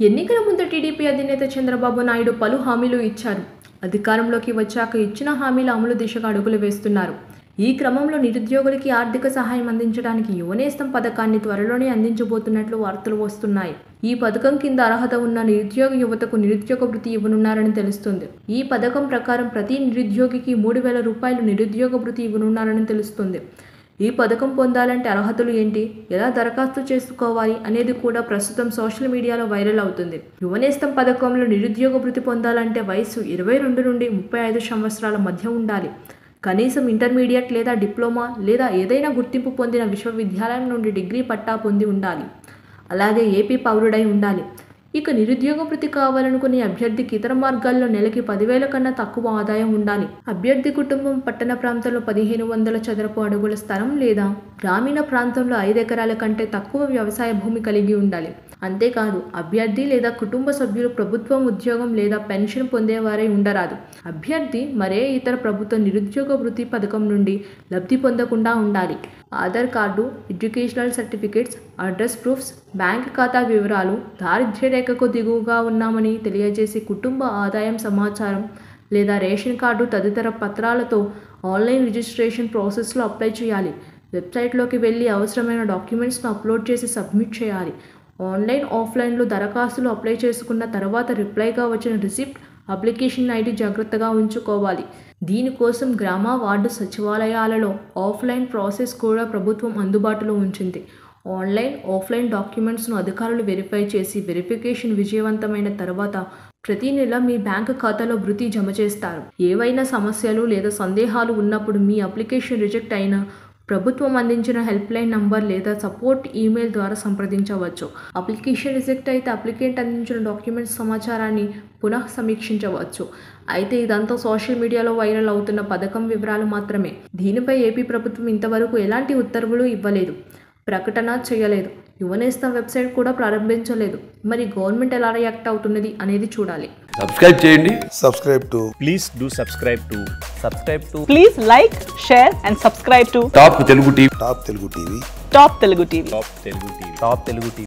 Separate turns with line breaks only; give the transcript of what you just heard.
ఎన్నికల ముందు టీడీపీ అధినేత చంద్రబాబు నాయుడు పలు హామీలు ఇచ్చారు. అధికారంలోకి వచ్చాక ఇచ్చిన హామీల అమలు దిశగా అడుగులు వేస్తున్నారు. ఈ క్రమంలో నిరుద్యోగులకి ఆర్థిక సహాయం అందించడానికి యువనేస్తం పథకాన్ని త్వరలోనే అందించబోతున్నట్లు వార్తలు వస్తున్నాయి. ఈ పథకం కింద అర్హత ఉన్న నిరుద్యోగ యువతకు నిరుద్యోగ భృతి ఇవ్వనున్నారని తెలుస్తుంది. ఈ పథకం ప్రకారం ప్రతి నిరుద్యోగికి 3,000 రూపాయలు నిరుద్యోగ భృతి ఇవ్వనున్నారని తెలుస్తుంది. ఈ పథకం పొందాలంటే అర్హతలు ఏంటి, ఎలా దరఖాస్తు చేసుకోవాలి అనేది కూడా ప్రస్తుతం సోషల్ మీడియాలో వైరల్ అవుతుంది. యువనేస్తం పథకంలో నిరుద్యోగ భృతి పొందాలంటే వయసు 22 నుండి 35 సంవత్సరాల మధ్య ఉండాలి. కనీసం ఇంటర్మీడియట్ లేదా డిప్లొమా లేదా ఏదైనా గుర్తింపు పొందిన విశ్వవిద్యాలయం నుండి డిగ్రీ పట్టా పొంది ఉండాలి. అలాగే ఏపీ పౌరుడై ఉండాలి. ఇక నిరుద్యోగ భృతి కావాలనుకునే అభ్యర్థికి ఇతర మార్గాల్లో నెలకి 10,000 కన్నా తక్కువ ఆదాయం ఉండాలి. అభ్యర్థి కుటుంబం పట్టణ ప్రాంతంలో 1,500 చదరపు అడుగుల స్థలం లేదా గ్రామీణ ప్రాంతంలో 5 ఎకరాల కంటే తక్కువ వ్యవసాయ భూమి కలిగి ఉండాలి. అంతేకాదు అభ్యర్థి లేదా కుటుంబ సభ్యులు ప్రభుత్వం ఉద్యోగం లేదా పెన్షన్ పొందేవారై ఉండరాదు. అభ్యర్థి మరే ఇతర ప్రభుత్వ నిరుద్యోగ భృతి పథకం నుండి లబ్ధి పొందకుండా ఉండాలి. Aadhaar card, educational certificates, address proofs, bank ఖాతా వివరాలు, దారిద్ర్య రేఖకు దిగువగా ఉన్నామని తెలియజేసే కుటుంబ ఆదాయం సమాచారం లేదా రేషన్ కార్డు తదితర పత్రాలతో ఆన్లైన్ రిజిస్ట్రేషన్ ప్రాసెస్లో అప్లై చేయాలి. వెబ్సైట్లోకి వెళ్ళి అవసరమైన డాక్యుమెంట్స్ను అప్లోడ్ చేసి సబ్మిట్ చేయాలి. ఆన్లైన్, ఆఫ్లైన్లో దరఖాస్తులు అప్లై చేసుకున్న తర్వాత రిప్లైగా వచ్చిన రిసిప్ట్, అప్లికేషన్ ఐడి జాగ్రత్తగా ఉంచుకోవాలి. దీనికోసం గ్రామ, వార్డు సచివాలయాలలో ఆఫ్లైన్ ప్రాసెస్ కూడా ప్రభుత్వం అందుబాటులో ఉంచింది. ఆన్లైన్, ఆఫ్లైన్ డాక్యుమెంట్స్ను అధికారులు వెరిఫై చేసి వెరిఫికేషన్ విజయవంతమైన తర్వాత ప్రతి నెల మీ బ్యాంకు ఖాతాలో భృతి జమ చేస్తారు. ఏవైనా సమస్యలు లేదా సందేహాలు ఉన్నప్పుడు మీ అప్లికేషన్ రిజెక్ట్ అయినా ప్రభుత్వం అందించిన హెల్ప్ లైన్ నంబర్ లేదా సపోర్ట్ ఈమెయిల్ ద్వారా సంప్రదించవచ్చు. అప్లికేషన్ రిజెక్ట్ అయితే అప్లికెంట్ అందించిన డాక్యుమెంట్స్ సమాచారాన్ని పునః సమీక్షించవచ్చు. అయితే ఇదంతా సోషల్ మీడియాలో వైరల్ అవుతున్న పథకం వివరాలు మాత్రమే. దీనిపై ఏపీ ప్రభుత్వం ఇంతవరకు ఎలాంటి ఉత్తర్వులు ఇవ్వలేదు, ప్రకటన చేయలేదు. యువనేస్తం వెబ్సైట్ కూడా ప్రారంభించలేదు. మరి గవర్నమెంట్ ఎలా రియాక్ట్ అవుతున్నది అనేది చూడాలి.
సబ్స్క్రైబ్ చేయండి.
Please do subscribe to. Please like, share and subscribe to
top Telugu TV.
Top Telugu TV.